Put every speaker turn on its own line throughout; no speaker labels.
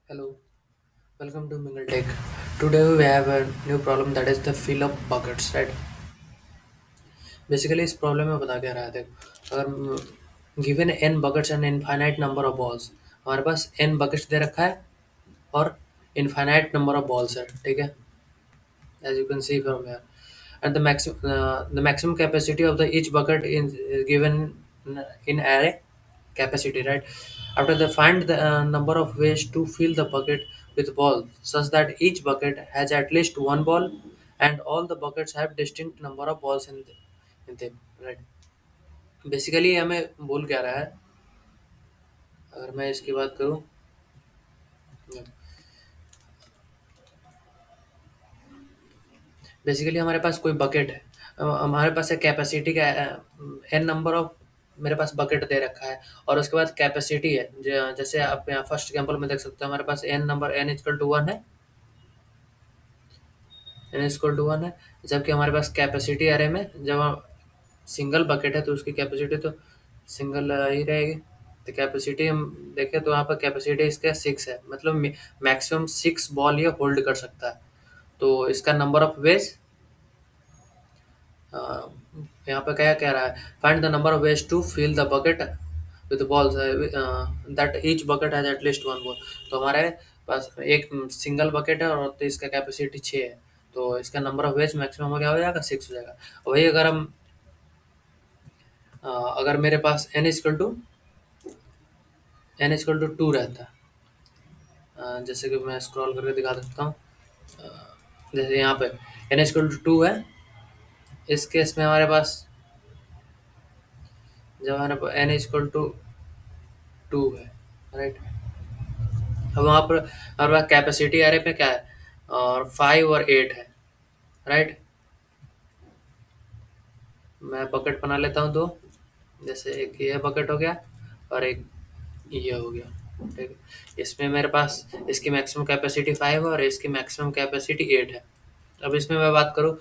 Hello, welcome to Mingle Tech. Today we have a new problem that is the fill up buckets, right? Basically इस problem में बता क्या रहा है देख अगर given n buckets and infinite number of balls हमारे पास n buckets दे रखा है और infinite number of balls है ठीक है as you can see from here and the maximum capacity of the each bucket is given in array capacity, right? After they find the number of ways to fill the bucket with ball such that each bucket has at least one ball and all the buckets have distinct number of balls in them, right? Basically हमें बोल क्या रहा है अगर मैं इसकी बात करूं बेसिकली हमारे पास कोई बकेट है हमारे पास एक कैपेसिटी का एन नंबर ऑफ मेरे पास बकेट दे रखा है और उसके बाद कैपेसिटी है जैसे आप यहाँ फर्स्ट एग्जांपल में देख सकते हो हमारे पास n number n equal to one है एन इक्वल टू वन है जबकि हमारे पास कैपेसिटी अरे में जब हम सिंगल बकेट है तो उसकी कैपेसिटी तो सिंगल ही रहेगी तो कैपेसिटी हम देखें तो यहाँ पर कैपेसिटी इसका सिक्स है मतलब मैक्सिमम सिक्स बॉल ये होल्ड कर सकता है तो इसका नंबर ऑफ वेज यहाँ पे क्या कह रहा है find the number of ways to fill the bucket with balls that each bucket has at least one ball तो हमारे पास एक सिंगल बकेट है और तो इसका कैपेसिटी 6 है तो इसका नंबर ऑफ वेज मैक्सिमम क्या हो जाएगा 6 हो जाएगा वही अगर हम अगर मेरे पास n इक्वल टू टू रहता जैसे कि मैं स्क्रॉल करके दिखा सकता हूँ जैसे यहाँ पे n इक्वल टू है इस केस में हमारे पास जब हमारे पास n इक्वल टू है राइट अब वहाँ पर हमारे पास कैपेसिटी एरे पे क्या है और 5 और 8 है राइट मैं बकेट बना लेता हूँ दो जैसे एक ये बकेट हो गया और एक ये हो गया ठीक है इसमें मेरे पास इसकी मैक्सिमम कैपेसिटी 5 है और इसकी मैक्सिमम कैपेसिटी 8 है अब इसमें मैं बात करूँ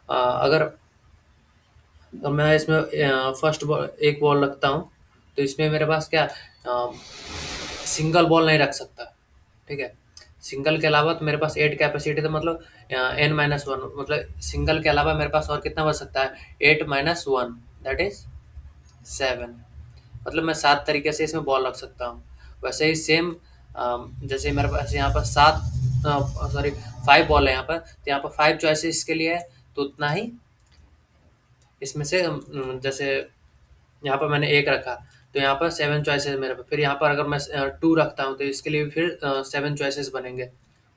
अगर तो मैं इसमें फर्स्ट बॉल एक बॉल रखता हूँ तो इसमें मेरे पास क्या सिंगल बॉल नहीं रख सकता ठीक है सिंगल के अलावा तो मेरे पास 8 कैपेसिटी तो मतलब n-1 मतलब सिंगल के अलावा मेरे पास और कितना बच सकता है 8-1 दैट इज 7 मतलब मैं 7 तरीके से इसमें बॉल रख सकता हूँ वैसे ही सेम जैसे मेरे पास यहाँ पर 7 सॉरी 5 बॉल है यहाँ पर तो यहाँ पर 5 चॉइसेस इसके लिए है तो उतना ही इसमें से जैसे यहाँ पर मैंने एक रखा तो यहाँ पर 7 चॉइसेस मेरे पास फिर यहाँ पर अगर मैं 2 रखता हूँ तो इसके लिए भी फिर 7 चॉइसेस बनेंगे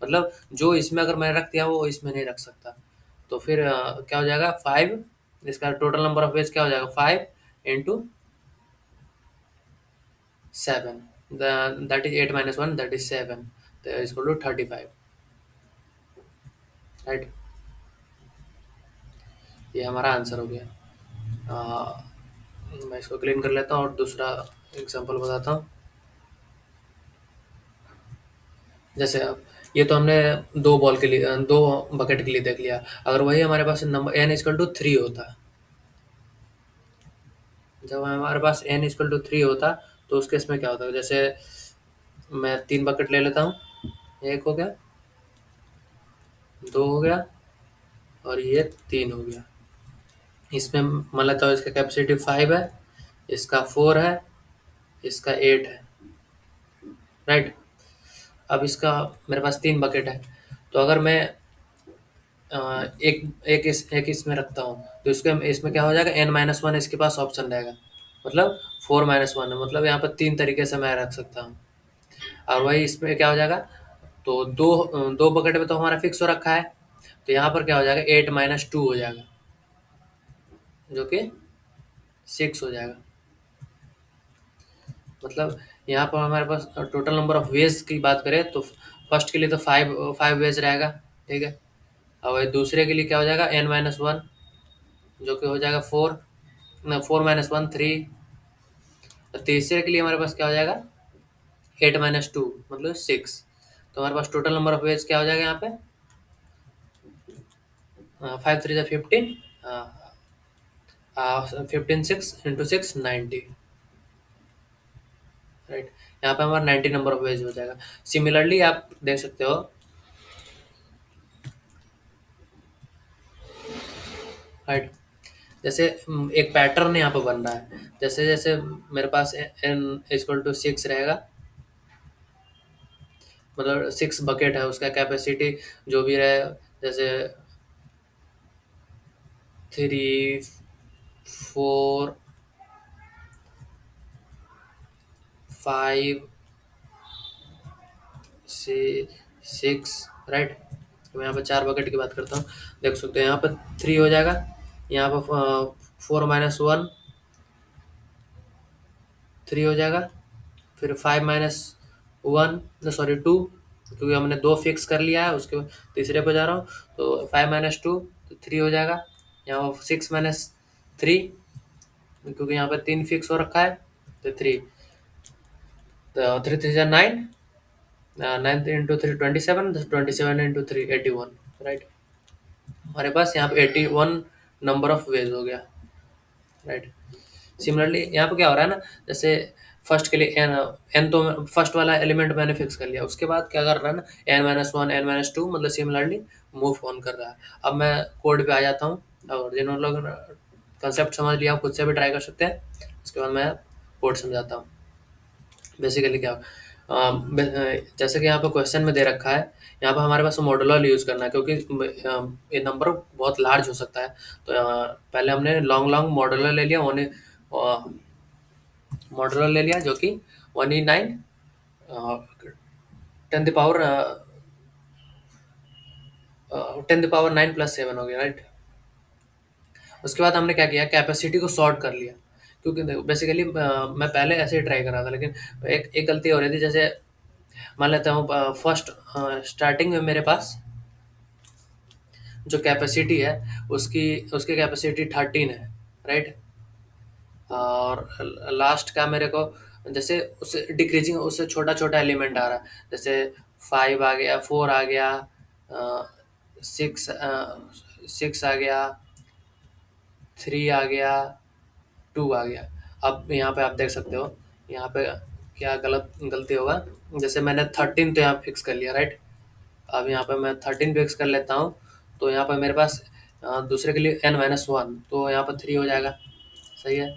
मतलब जो इसमें अगर मैंने रख दिया वो इसमें नहीं रख सकता तो फिर क्या हो जाएगा 5 इसका टोटल नंबर ऑफ वेज क्या हो जाएगा 5 into 7 that is 8-1 that is 7 तो इसको टू 35 राइट ये हमारा आंसर हो गया मैं इसको क्लीन कर लेता हूँ और दूसरा एग्जांपल बताता हूँ जैसे अब ये तो हमने दो बॉल के लिए दो बकेट के लिए देख लिया अगर वही हमारे पास नंबर n=3 होता जब हमारे पास n=3 होता तो उस केस में क्या होता जैसे मैं तीन बकेट ले लेता हूँ एक हो गया दो हो गया और ये तीन हो गया इसमें मान लेता हूँ इसका कैपेसिटी 5 है इसका 4 है इसका 8 है राइट अब इसका मेरे पास तीन बकेट है तो अगर मैं एक इसमें रखता हूँ तो इसके इसमें क्या हो जाएगा n-1 इसके पास ऑप्शन रहेगा मतलब 4-1 है मतलब यहाँ पर तीन तरीके से मैं रख सकता हूँ और वही इसमें क्या हो जाएगा तो दो दो बकेट में तो हमारा फिक्स हो रखा है तो यहाँ पर क्या हो जाएगा 8-2 हो जाएगा जो कि 6 हो जाएगा मतलब यहाँ पर हमारे पास टोटल नंबर ऑफ वेज की बात करें तो फर्स्ट के लिए तो 5 वेज रहेगा ठीक है और वही दूसरे के लिए क्या हो जाएगा n-1 जो कि हो जाएगा 4 4-1 3 और तीसरे के लिए हमारे पास क्या हो जाएगा 8-2 मतलब 6 तो हमारे पास टोटल नंबर ऑफ वेज क्या हो जाएगा यहाँ पे 5 3 15 15 6 into 6 90 राइट यहाँ पे हमारा 90 नंबर ऑफ वेज हो जाएगा। सिमिलरली आप देख सकते हो, राइट, जैसे एक पैटर्न यहाँ पे बन रहा है। जैसे जैसे मेरे पास n इक्वल टू 6 रहेगा, मतलब 6 बकेट है, उसका कैपेसिटी जो भी रहे, जैसे 3, 4, 5, 6, राइट। तो मैं यहाँ पे 4 बकेट की बात करता हूँ। देख सकते हो यहाँ पर 3 हो जाएगा, यहाँ पर 4 - 1 3 हो जाएगा, फिर 5 - 1, सॉरी 2, क्योंकि हमने 2 फिक्स कर लिया है, उसके बाद तीसरे पे जा रहा हूँ, तो 5 - 2 तो 3 हो जाएगा। यहाँ 6 - 3, क्योंकि यहाँ पे 3 फिक्स हो रखा है, तो 3, तो 3 3 9, 9 इंटू 3 27, 27 इंटू 3 81, राइट। हमारे पास यहाँ पे 81 नंबर ऑफ वेज हो गया, राइट। सिमिलरली यहाँ पे क्या हो रहा है ना, जैसे फर्स्ट के लिए एन तो फर्स्ट वाला एलिमेंट मैंने फिक्स कर लिया, उसके बाद क्या कर रहा है ना, n - 1 n - 2, मतलब सिमिलरली मूव ऑन कर रहा है। अब मैं कोड पे आ जाता हूँ, और जिन्होंने लोग कंसेप्ट समझ लिया, आप खुद से भी ट्राई कर सकते हैं। उसके बाद मैं कोड समझाता हूँ। बेसिकली क्या, जैसे कि यहाँ पे क्वेश्चन में दे रखा है, यहाँ पे हमारे पास मॉडुलर यूज़ करना है, क्योंकि ये नंबर बहुत लार्ज हो सकता है। तो पहले हमने लॉन्ग लॉन्ग मॉडुलर ले लिया, मॉडुलर ले लिया, जो कि 1 10 पावर 10 × 9 + 7 हो गया, राइट। उसके बाद हमने क्या किया, कैपेसिटी को सॉर्ट कर लिया, क्योंकि देखो बेसिकली मैं पहले ऐसे ही ट्राई कर रहा था, लेकिन एक एक गलती हो रही थी। जैसे मान लेता हूँ फर्स्ट स्टार्टिंग में मेरे पास जो कैपेसिटी है, उसकी उसकी कैपेसिटी 13 है, राइट। और लास्ट का मेरे को, जैसे उससे डिक्रीजिंग, उससे छोटा छोटा एलिमेंट आ रहा है, जैसे 5 आ गया, 4 आ गया, 6 आ गया, 3 आ गया, 2 आ गया। अब यहाँ पे आप देख सकते हो, यहाँ पे क्या गलती होगा। जैसे मैंने 13 तो यहाँ फिक्स कर लिया, राइट। अब यहाँ पे मैं 13 फिक्स कर लेता हूँ, तो यहाँ पे मेरे पास दूसरे के लिए n - 1, तो यहाँ पर 3 हो जाएगा, सही है।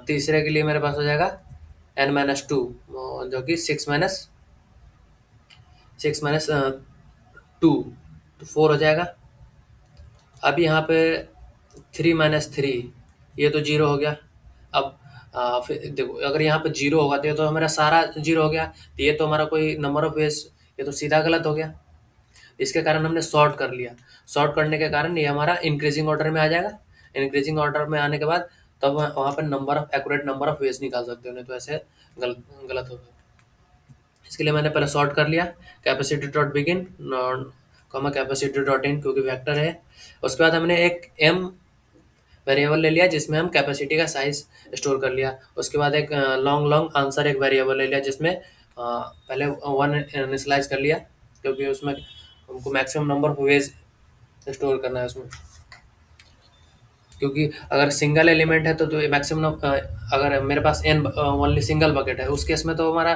तीसरे के लिए मेरे पास हो जाएगा n - 2, जो कि 6 - 2, तो 4 हो जाएगा। अब यहाँ पे 3 - 3, ये तो 0 हो गया। अब फिर देखो, अगर यहाँ पे 0 होगा तो ये तो हमारा सारा 0 हो गया, तो ये तो हमारा कोई नंबर ऑफ वेज, ये तो सीधा गलत हो गया। इसके कारण हमने सॉर्ट कर लिया। सॉर्ट करने के कारण ये हमारा इंक्रीजिंग ऑर्डर में आ जाएगा। इंक्रीजिंग ऑर्डर में आने के बाद तब वहाँ पर एक्यूरेट नंबर ऑफ वेज निकाल सकते हो, नहीं तो ऐसे गलत गलत होगा। इसके लिए मैंने पहले सॉर्ट कर लिया, capacity dot begin comma capacity dot in, क्योंकि वेक्टर है। उसके बाद हमने एक एम वेरिएबल ले लिया, जिसमें हम कैपेसिटी का साइज स्टोर कर लिया। उसके बाद एक लॉन्ग लॉन्ग आंसर एक वेरिएबल ले लिया, जिसमें पहले 1 इनिशियलाइज कर लिया, क्योंकि उसमें हमको maximum number of veg store करना है उसमें। क्योंकि अगर सिंगल एलिमेंट है तो मैक्सिमम, अगर मेरे पास एन ओनली सिंगल बकेट है, उस केस में तो हमारा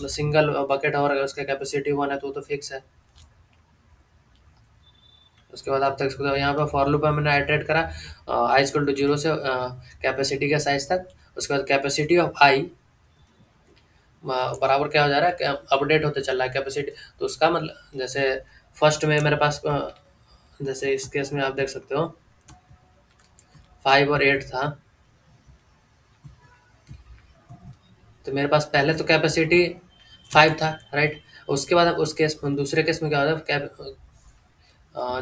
सिंगल बकेट, और अगर उसका कैपेसिटी 1 है तो वो तो फिक्स है। उसके बाद आप तक सकते हो, यहाँ पे फॉर लूप में मैंने आइटरेट करा आई इक्वल टू 0 से कैपेसिटी के साइज तक। उसके बाद कैपेसिटी ऑफ आई बराबर क्या हो जा रहा है, अपडेट होते चल रहा है कैपेसिटी। तो उसका मतलब, जैसे फर्स्ट में मेरे पास जैसे इस केस में आप देख सकते हो 5 और 8 था, तो मेरे पास पहले तो कैपेसिटी 5 था, राइट। उसके बाद अब उस केस दूसरे केस में क्या होता है,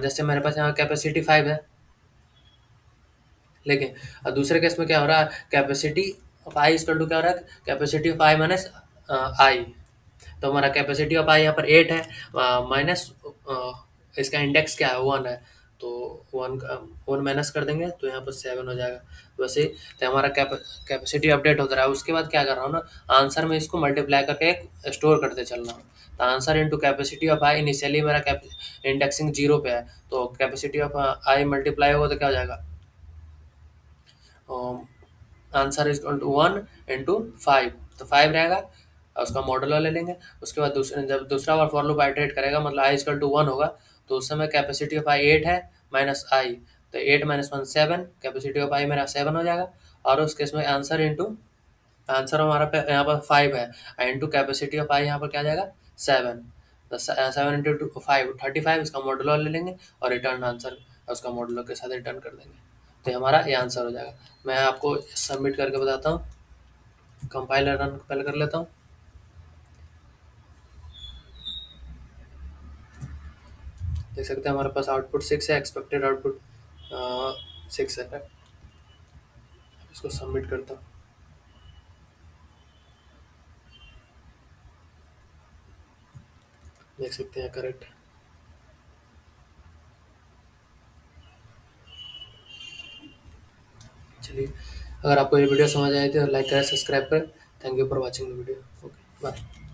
जैसे मेरे पास यहाँ कैपेसिटी 5 है, लेकिन दूसरे केस में क्या हो रहा है, capacity of I equal to क्या हो रहा है, capacity of I minus I. तो हमारा कैपेसिटी ऑफ आई यहाँ पर 8 है, माइनस इसका इंडेक्स क्या है, 1 है, तो 1 माइनस कर देंगे तो यहाँ पर 7 हो जाएगा। वैसे ही तो हमारा कैपेसिटी अपडेट होता रहा है। उसके बाद क्या कर रहा हूँ ना, आंसर में इसको मल्टीप्लाई करके स्टोर करते चल रहा हूँ। तो answer into capacity of I, initially मेरा इंडेक्सिंग 0 पे है, तो कैपेसिटी ऑफ आई मल्टीप्लाई होगा तो क्या हो जाएगा, answer is equal to 1 into 5, तो 5 रहेगा। और उसका मॉडुलो ले लेंगे। उसके बाद जब दूसरा बार फॉर लूप आइटरेट करेगा, मतलब आई इक्वल टू 1 होगा, तो उस समय कैपेसिटी ऑफ आई 8 है माइनस आई, तो 8 माइनस 1 7, कैपेसिटी ऑफ आई मेरा 7 हो जाएगा। और उस केस में आंसर इंटू, आंसर हमारा यहाँ पर 5 है, इंटू कैपेसिटी ऑफ आई यहाँ पर क्या आ जाएगा 7, तो 7 इंटू 5 35, इसका मॉडुलो ले लेंगे और रिटर्न आंसर उसका मॉडुलो के साथ रिटर्न कर देंगे, तो हमारा ये आंसर हो जाएगा। मैं आपको सबमिट करके बताता हूँ, कंपाइलर रन पहले कर लेता हूँ। देख सकते हैं हमारे पास आउटपुट 6 है, एक्सपेक्टेड आउटपुट 6 है। इसको सबमिट करता हूँ। देख सकते हैं करेक्ट। चलिए, अगर आपको ये वीडियो समझ आई तो लाइक करें, सब्सक्राइब करें। Thank you for watching the video. Okay bye.